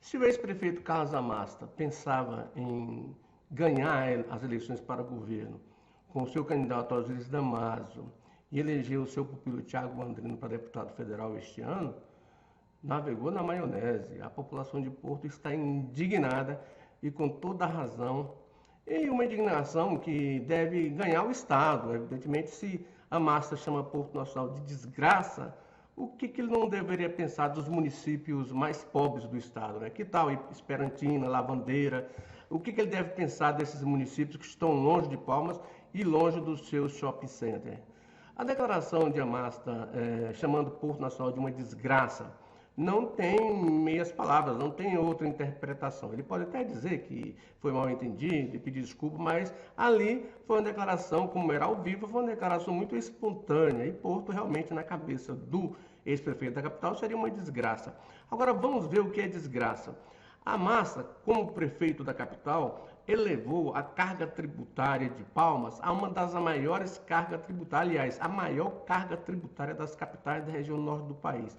Se o ex-prefeito Carlos Amasta pensava em ganhar as eleições para governo com o seu candidato Osiris Damaso e eleger o seu pupilo Thiago Andrino para deputado federal este ano, navegou na maionese. A população de Porto está indignada e com toda a razão. E uma indignação que deve ganhar o Estado. Evidentemente, se a massa chama Porto Nacional de desgraça, o que ele não deveria pensar dos municípios mais pobres do Estado, né? Que tal Esperantina, Lavandeira? O que ele deve pensar desses municípios que estão longe de Palmas e longe dos seus shopping centers? A declaração de Amasta, chamando Porto Nacional de uma desgraça, não tem meias palavras, não tem outra interpretação. Ele pode até dizer que foi mal entendido e pedir desculpa, mas ali foi uma declaração, como era ao vivo, foi uma declaração muito espontânea. E Porto, realmente, na cabeça do ex-prefeito da capital, seria uma desgraça. Agora, vamos ver o que é desgraça. Amasta, como prefeito da capital, elevou a carga tributária de Palmas a uma das maiores cargas tributárias, aliás, a maior carga tributária das capitais da região norte do país.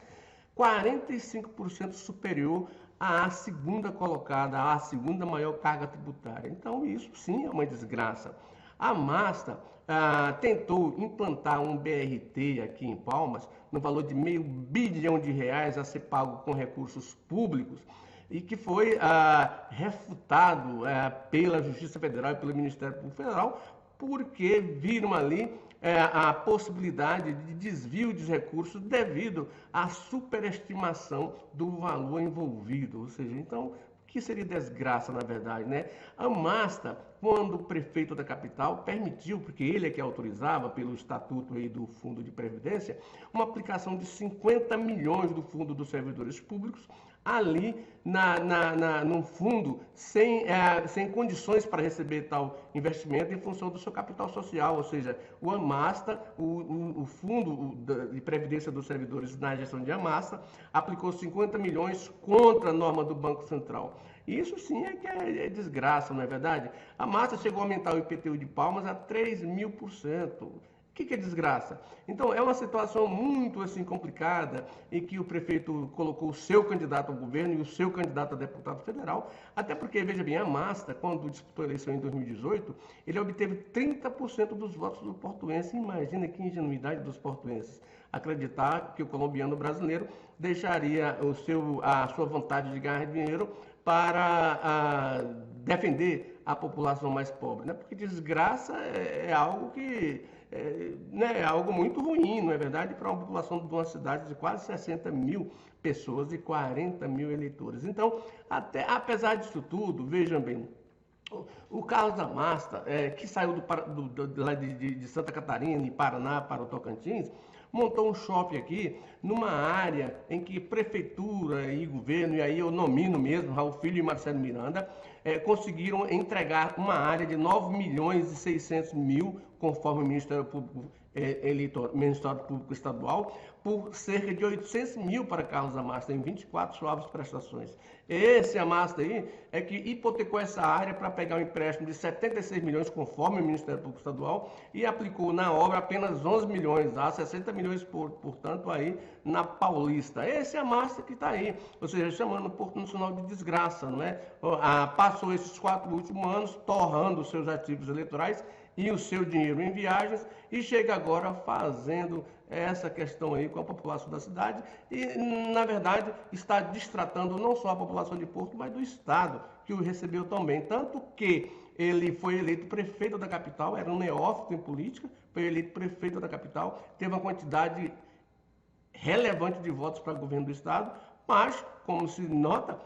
45% superior à segunda colocada, à segunda maior carga tributária. Então, isso sim é uma desgraça. A Masta tentou implantar um BRT aqui em Palmas, no valor de R$500 bilhão a ser pago com recursos públicos, e que foi refutado pela Justiça Federal e pelo Ministério Público Federal, porque viram ali a possibilidade de desvio de recursos devido à superestimação do valor envolvido. Ou seja, então, que seria desgraça, na verdade, né? A Masta, quando o prefeito da capital permitiu, porque ele é que autorizava pelo estatuto aí do Fundo de Previdência, uma aplicação de 50 milhões do Fundo dos Servidores Públicos ali no fundo, sem condições para receber tal investimento em função do seu capital social, ou seja, o Amasta, o Fundo de Previdência dos Servidores na gestão de Amasta, aplicou 50 milhões contra a norma do Banco Central. Isso sim é que é desgraça, não é verdade? A Amasta chegou a aumentar o IPTU de Palmas a 3.000%. O que é desgraça? Então, é uma situação muito assim complicada em que o prefeito colocou o seu candidato ao governo e o seu candidato a deputado federal, até porque, veja bem, a Masta, quando disputou a eleição em 2018, ele obteve 30% dos votos do portuense. Imagina que ingenuidade dos portuenses acreditar que o colombiano brasileiro deixaria a sua vontade de ganhar dinheiro para defender a população mais pobre, né? Porque desgraça é algo que é algo muito ruim, não é verdade? Para uma população de uma cidade de quase 60 mil pessoas e 40 mil eleitores. Então, apesar disso tudo, vejam bem, o Carlos Amasta, que saiu lá de Santa Catarina e Paraná para o Tocantins, montou um shopping aqui, numa área em que prefeitura e governo, e aí eu nomino mesmo, Raul Filho e Marcelo Miranda, conseguiram entregar uma área de 9.600.000, conforme o Ministério Público Ministério Público Estadual, por cerca de 800 mil para Carlos Amasta, em 24 suaves prestações. Esse Amasta aí é que hipotecou essa área para pegar um empréstimo de 76 milhões, conforme o Ministério Público Estadual, e aplicou na obra apenas 11 milhões, 60 milhões, portanto, aí na Paulista. Esse Amasta que está aí, ou seja, chamando o Porto Nacional de desgraça, não é? Passou esses 4 últimos anos torrando os seus ativos eleitorais e o seu dinheiro em viagens, e chega agora fazendo essa questão aí com a população da cidade e, na verdade, está destratando não só a população de Porto, mas do Estado, que o recebeu também. Tanto que ele foi eleito prefeito da capital, era um neófito em política, foi eleito prefeito da capital, teve uma quantidade relevante de votos para o governo do Estado, mas, como se nota,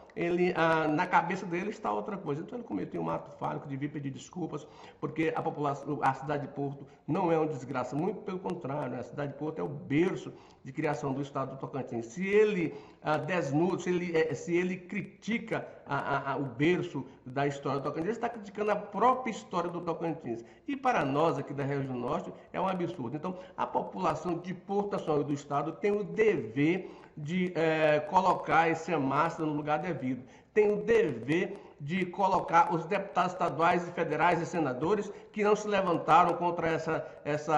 na cabeça dele está outra coisa. Então ele cometeu um ato falho, devia pedir desculpas, porque a cidade de Porto não é uma desgraça, muito pelo contrário, a cidade de Porto é o berço de criação do estado do Tocantins. Se ele desnuda, se ele critica o berço da história do Tocantins, ele está criticando a própria história do Tocantins. E para nós aqui da região norte é um absurdo. Então a população de Porto Nacional e do estado tem o dever de colocar esse Amasta no lugar devido. Tem o dever de colocar os deputados estaduais e federais e senadores que não se levantaram contra esse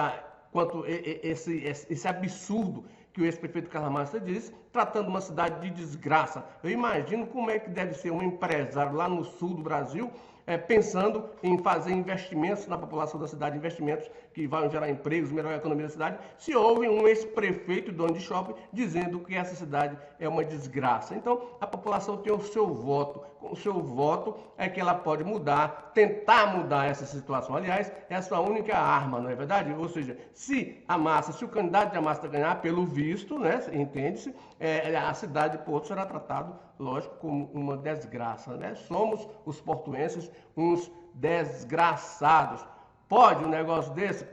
absurdo que o ex-prefeito Carlos Amasta disse, tratando uma cidade de desgraça. Eu imagino como é que deve ser um empresário lá no sul do Brasil, pensando em fazer investimentos na população da cidade, investimentos que vão gerar empregos, melhorar a economia da cidade, se houve um ex-prefeito, dono de shopping, dizendo que essa cidade é uma desgraça. Então, a população tem o seu voto. Com o seu voto é que ela pode mudar, tentar mudar essa situação. Aliás, é a sua única arma, não é verdade? Ou seja, se o candidato de massa ganhar, pelo visto, né, entende-se, a cidade de Porto será tratado, lógico, como uma desgraça, né? Somos os portuenses uns desgraçados. Pode um negócio desse,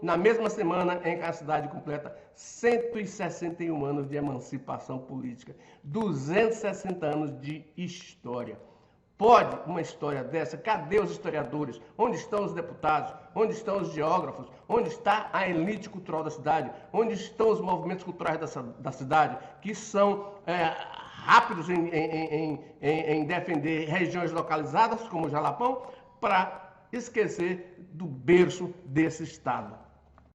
na mesma semana em que a cidade completa 161 anos de emancipação política, 260 anos de história. Pode uma história dessa? Cadê os historiadores? Onde estão os deputados? Onde estão os geógrafos? Onde está a elite cultural da cidade? Onde estão os movimentos culturais da cidade, que são rápidos em defender regiões localizadas, como o Jalapão, para esquecer do berço desse Estado?